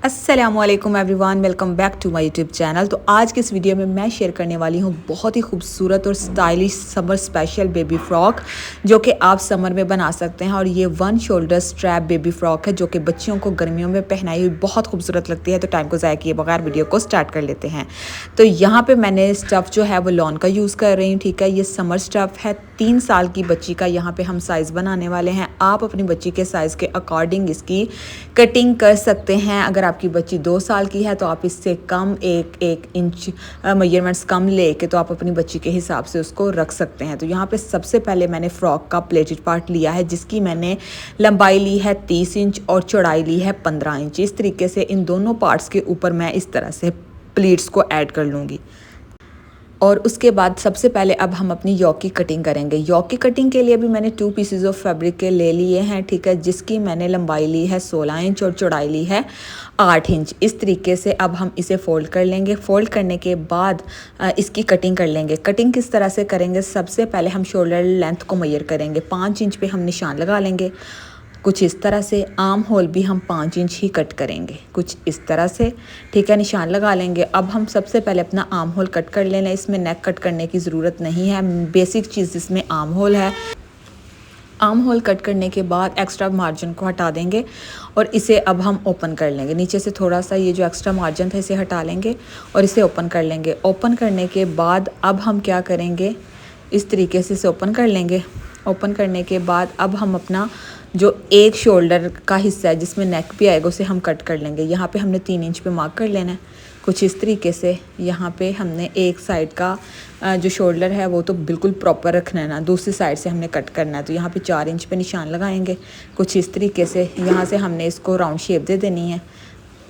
अस्सलामुअलैकुम everyone, welcome back to my YouTube channel. तो आज के इस वीडियो में मैं शेयर करने वाली हूँ बहुत ही खूबसूरत और stylish summer special baby frock जो कि आप समर में बना सकते हैं। और ये one shoulder strap baby frock है जो कि बच्चियों को गर्मियों में पहनाई हुई बहुत खूबसूरत लगती है। तो टाइम को ज़ाया किए बगैर वीडियो को स्टार्ट कर लेते हैं। तो यहाँ पर मैंने स्टफ़ जो है वो लॉन का यूज़ कर रही हूँ। ठीक है, ये समर स्टफ़ है। 3 साल की बच्ची का यहाँ पे हम साइज़ बनाने वाले हैं। आप अपनी बच्ची के साइज़ के अकॉर्डिंग इसकी कटिंग कर सकते हैं। अगर आपकी बच्ची 2 साल की है तो आप इससे कम एक इंच मेजरमेंट्स कम लेके तो आप अपनी बच्ची के हिसाब से उसको रख सकते हैं। तो यहाँ पे सबसे पहले मैंने फ़्रॉक का प्लेटेड पार्ट लिया है जिसकी मैंने लंबाई ली है 30 इंच और चौड़ाई ली है 15 इंच। इस तरीके से इन दोनों पार्ट्स के ऊपर मैं इस तरह से प्लीट्स को ऐड कर लूँगी। और उसके बाद सबसे पहले अब हम अपनी योक की कटिंग करेंगे। योक की कटिंग के लिए भी मैंने 2 पीसेस ऑफ फैब्रिक के ले लिए हैं। ठीक है, जिसकी मैंने लंबाई ली है 16 इंच और चौड़ाई ली है 8 इंच। इस तरीके से अब हम इसे फ़ोल्ड कर लेंगे। फ़ोल्ड करने के बाद इसकी कटिंग कर लेंगे। कटिंग किस तरह से करेंगे, सबसे पहले हम शोल्डर लेंथ को मेजर करेंगे। 5 इंच पे हम निशान लगा लेंगे कुछ इस तरह से। आर्म होल भी हम 5 इंच ही कट करेंगे कुछ इस तरह से। ठीक है, निशान लगा लेंगे। अब हम सबसे पहले अपना आर्म होल कट कर लेना है। इसमें नेक कट करने की ज़रूरत नहीं है, बेसिक चीज़ इसमें आर्म होल है। आर्म होल कट करने के बाद एक्स्ट्रा मार्जिन को हटा देंगे और इसे अब हम ओपन कर लेंगे। नीचे से थोड़ा सा ये जो एक्स्ट्रा मार्जिन था इसे हटा लेंगे और इसे ओपन कर लेंगे। ओपन करने के बाद अब हम क्या करेंगे, इस तरीके से इसे ओपन कर लेंगे। ओपन करने के बाद अब हम अपना जो एक शोल्डर का हिस्सा है जिसमें नेक भी आएगा उसे हम कट कर लेंगे। यहाँ पे हमने 3 इंच पे मार्क कर लेना है कुछ इस तरीके से। यहाँ पे हमने एक साइड का जो शोल्डर है वो तो बिल्कुल प्रॉपर रखना है ना, दूसरी साइड से हमने कट करना है। तो यहाँ पे 4 इंच पे निशान लगाएंगे कुछ इस तरीके से। यहाँ से हमने इसको राउंड शेप दे देनी है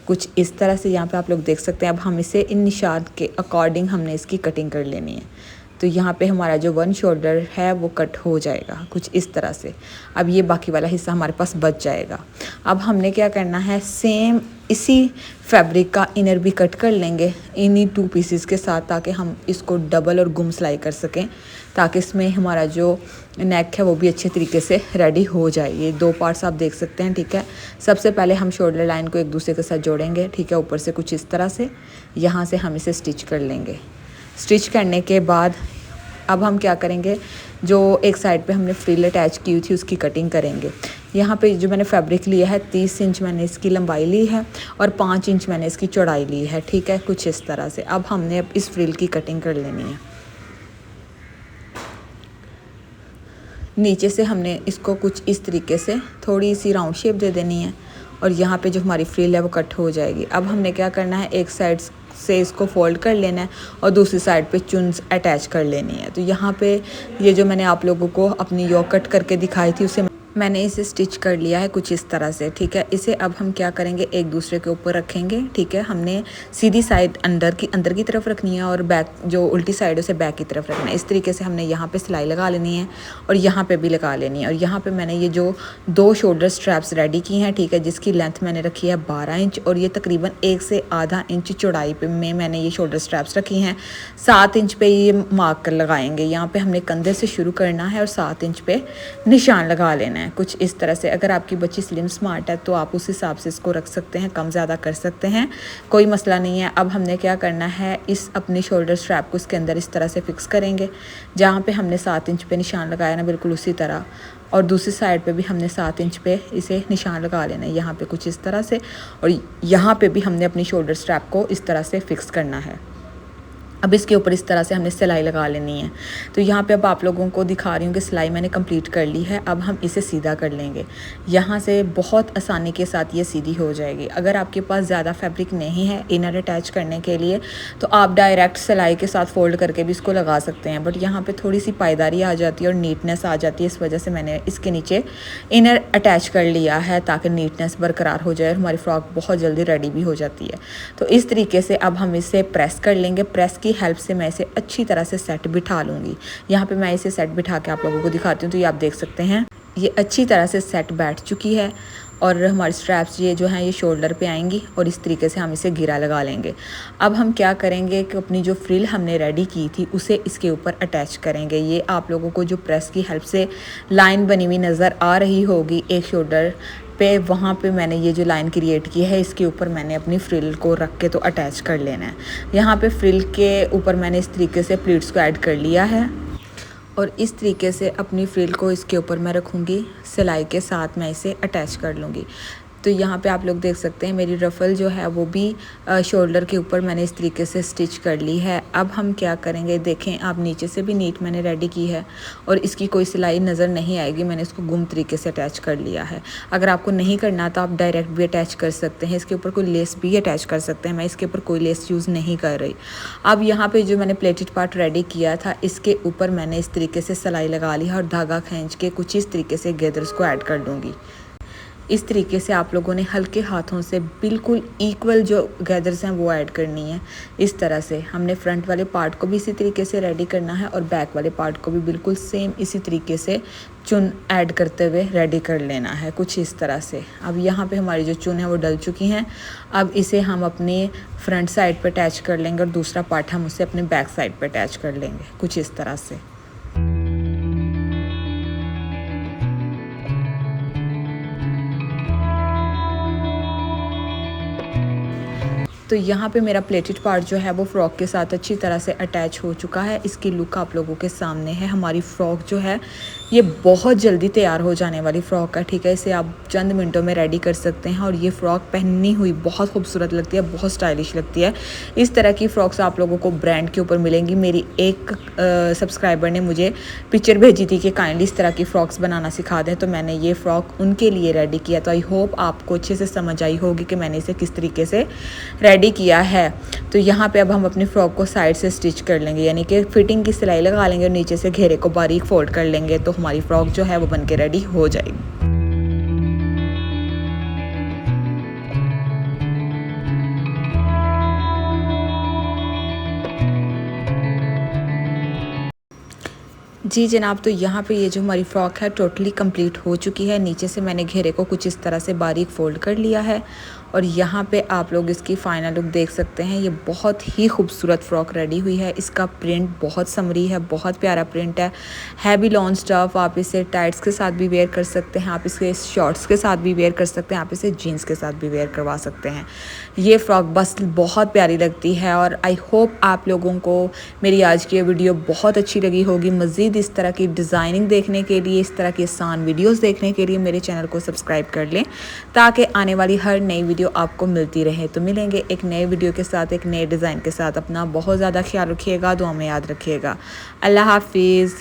कुछ इस तरह से। यहाँ पे आप लोग देख सकते हैं। अब हम इसे इन निशान के अकॉर्डिंग हमने इसकी कटिंग कर लेनी है। तो यहाँ पे हमारा जो वन शोल्डर है वो कट हो जाएगा कुछ इस तरह से। अब ये बाकी वाला हिस्सा हमारे पास बच जाएगा। अब हमने क्या करना है, सेम इसी फैब्रिक का इनर भी कट कर लेंगे इन्हीं 2 पीसेस के साथ, ताकि हम इसको डबल और गुम सिलाई कर सकें, ताकि इसमें हमारा जो नेक है वो भी अच्छे तरीके से रेडी हो जाए। ये 2 पार्ट्स आप देख सकते हैं। ठीक है, सबसे पहले हम शोल्डर लाइन को एक दूसरे के साथ जोड़ेंगे। ठीक है, ऊपर से कुछ इस तरह से। यहाँ से हम इसे स्टिच कर लेंगे। स्टिच करने के बाद अब हम क्या करेंगे, जो एक साइड पे हमने फ्रिल अटैच की हुई थी उसकी कटिंग करेंगे। यहाँ पे जो मैंने फैब्रिक लिया है 30 इंच मैंने इसकी लंबाई ली है और 5 इंच मैंने इसकी चौड़ाई ली है। ठीक है, कुछ इस तरह से। अब हमने इस फ्रिल की कटिंग कर लेनी है। नीचे से हमने इसको कुछ इस तरीके से थोड़ी सी राउंड शेप दे देनी है और यहाँ पे जो हमारी फ्रिल है वो कट हो जाएगी। अब हमने क्या करना है, एक साइड से इसको फोल्ड कर लेना है और दूसरी साइड पे चुन्स अटैच कर लेनी है। तो यहाँ पे ये जो मैंने आप लोगों को अपनी योक कट करके दिखाई थी उसे मैंने इसे स्टिच कर लिया है कुछ इस तरह से। ठीक है, इसे अब हम क्या करेंगे, एक दूसरे के ऊपर रखेंगे। ठीक है, हमने सीधी साइड अंदर की तरफ रखनी है और बैक जो उल्टी साइड है उसे बैक की तरफ रखना है। इस तरीके से हमने यहाँ पे सिलाई लगा लेनी है और यहाँ पे भी लगा लेनी है। और यहाँ पे मैंने ये जो 2 शोल्डर स्ट्रैप्स रेडी की हैं। ठीक है, जिसकी लेंथ मैंने रखी है 12 इंच और ये तकरीबन 1 से आधा इंच चौड़ाई पे में मैंने ये शोल्डर स्ट्रैप्स रखी हैं। 7 इंच पे ये मार्क कर लगाएंगे। यहाँ पे हमने कंधे से शुरू करना है और 7 इंच पे निशान लगा लेना है कुछ इस तरह से। अगर आपकी बच्ची स्लिम स्मार्ट है तो आप उस हिसाब से इसको रख सकते हैं, कम ज़्यादा कर सकते हैं, कोई मसला नहीं है। अब हमने क्या करना है, इस अपने शोल्डर स्ट्रैप को इसके अंदर इस तरह से फिक्स करेंगे। जहाँ पे हमने 7 इंच पे निशान लगाया ना, बिल्कुल उसी तरह। और दूसरी साइड पे भी हमने 7 इंच पे इसे निशान लगा लेना है यहाँ पे कुछ इस तरह से। और यहाँ पे भी हमने अपनी शोल्डर स्ट्रैप को इस तरह से फिक्स करना है। अब इसके ऊपर इस तरह से हमने सिलाई लगा लेनी है। तो यहाँ पे अब आप लोगों को दिखा रही हूँ कि सिलाई मैंने कंप्लीट कर ली है। अब हम इसे सीधा कर लेंगे। यहाँ से बहुत आसानी के साथ ये सीधी हो जाएगी। अगर आपके पास ज़्यादा फैब्रिक नहीं है इनर अटैच करने के लिए तो आप डायरेक्ट सिलाई के साथ फोल्ड करके भी इसको लगा सकते हैं, बट यहाँ पर थोड़ी सी पायदारी आ जाती है और नीटनेस आ जाती है। इस वजह से मैंने इसके नीचे इनर अटैच कर लिया है ताकि नीटनेस बरकरार हो जाए और हमारी फ्रॉक बहुत जल्दी रेडी भी हो जाती है। तो इस तरीके से अब हम इसे प्रेस कर लेंगे। प्रेस की हेल्प से मैं इसे अच्छी तरह से सेट बिठा लूँगी। यहाँ पे मैं इसे सेट बिठा के आप लोगों को दिखाती हूँ। तो ये आप देख सकते हैं ये अच्छी तरह से सेट बैठ चुकी है और हमारी स्ट्रैप्स ये जो हैं ये शोल्डर पे आएंगी और इस तरीके से हम इसे घेरा लगा लेंगे। अब हम क्या करेंगे कि अपनी जो फ्रिल हमने रेडी की थी उसे इसके ऊपर अटैच करेंगे। ये आप लोगों को जो प्रेस की हेल्प से लाइन बनी हुई नज़र आ रही होगी एक शोल्डर पे वहाँ पे मैंने ये जो लाइन क्रिएट की है इसके ऊपर मैंने अपनी फ्रिल को रख के तो अटैच कर लेना है। यहाँ पे फ्रिल के ऊपर मैंने इस तरीके से प्लीट्स को ऐड कर लिया है और इस तरीके से अपनी फ्रिल को इसके ऊपर मैं रखूँगी, सिलाई के साथ मैं इसे अटैच कर लूँगी। तो यहाँ पे आप लोग देख सकते हैं मेरी रफ़ल जो है वो भी शोल्डर के ऊपर मैंने इस तरीके से स्टिच कर ली है। अब हम क्या करेंगे, देखें आप नीचे से भी नीट मैंने रेडी की है और इसकी कोई सिलाई नज़र नहीं आएगी, मैंने इसको गुम तरीके से अटैच कर लिया है। अगर आपको नहीं करना तो आप डायरेक्ट भी अटैच कर सकते हैं, इसके ऊपर कोई लेस भी अटैच कर सकते हैं। मैं इसके ऊपर कोई लेस यूज़ नहीं कर रही। अब यहाँ पर जो मैंने प्लेटेड पार्ट रेडी किया था इसके ऊपर मैंने इस तरीके से सिलाई लगा ली है और धागा खींच के कुछ इस तरीके से गैदर्स को ऐड कर दूँगी। इस तरीके से आप लोगों ने हल्के हाथों से बिल्कुल इक्वल जो गैदर्स हैं वो ऐड करनी है। इस तरह से हमने फ्रंट वाले पार्ट को भी इसी तरीके से रेडी करना है और बैक वाले पार्ट को भी बिल्कुल सेम इसी तरीके से चुन ऐड करते हुए रेडी कर लेना है, कुछ इस तरह से। अब यहाँ पे हमारी जो चुन है वो डल चुकी हैं। अब इसे हम अपने फ्रंट साइड पर अटैच कर लेंगे और दूसरा पार्ट हम उसे अपने बैक साइड पर अटैच कर लेंगे, कुछ इस तरह से। तो यहाँ पे मेरा प्लेटेड पार्ट जो है वो फ्रॉक के साथ अच्छी तरह से अटैच हो चुका है। इसकी लुक आप लोगों के सामने है। हमारी फ़्रॉक जो है ये बहुत जल्दी तैयार हो जाने वाली फ़्रॉक है, ठीक है। इसे आप चंद मिनटों में रेडी कर सकते हैं और ये फ़्रॉक पहनी हुई बहुत खूबसूरत लगती है, बहुत स्टाइलिश लगती है। इस तरह की फ़्रॉक्स आप लोगों को ब्रांड के ऊपर मिलेंगी। मेरी एक सब्सक्राइबर ने मुझे पिक्चर भेजी थी कि काइंडली इस तरह की फ़्रॉक्स बनाना सिखा दें, तो मैंने ये फ़्रॉक उनके लिए रेडी किया। तो आई होप आपको अच्छे से समझ आई होगी कि मैंने इसे किस तरीके से रेडी किया है। तो यहाँ पे अब हम अपनी फ़्रॉक को साइड से स्टिच कर लेंगे, यानी कि फिटिंग की सिलाई लगा लेंगे और नीचे से घेरे को बारीक फोल्ड कर लेंगे, तो हमारी फ़्रॉक जो है वो बन के रेडी हो जाएगी। जी जनाब, तो यहाँ पे ये जो हमारी फ़्रॉक है टोटली कंप्लीट हो चुकी है। नीचे से मैंने घेरे को कुछ इस तरह से बारीक फोल्ड कर लिया है और यहाँ पे आप लोग इसकी फ़ाइनल लुक देख सकते हैं। ये बहुत ही खूबसूरत फ़्रॉक रेडी हुई है। इसका प्रिंट बहुत समरी है, बहुत प्यारा प्रिंट है भी लॉन्ग स्टफ। आप इसे टाइट्स के साथ भी वेयर कर सकते हैं, आप इसे शॉर्ट्स के साथ भी वेयर कर सकते हैं, आप इसे जीन्स के साथ भी वेयर करवा सकते हैं। ये फ़्रॉक बस बहुत प्यारी लगती है और आई होप आप लोगों को मेरी आज की वीडियो बहुत अच्छी लगी होगी। मज़ीद इस तरह की डिज़ाइनिंग देखने के लिए, इस तरह की आसान वीडियोस देखने के लिए मेरे चैनल को सब्सक्राइब कर लें ताकि आने वाली हर नई वीडियो आपको मिलती रहे। तो मिलेंगे एक नए वीडियो के साथ, एक नए डिज़ाइन के साथ। अपना बहुत ज़्यादा ख्याल रखिएगा, दुआ में याद रखिएगा। अल्लाह हाफिज़।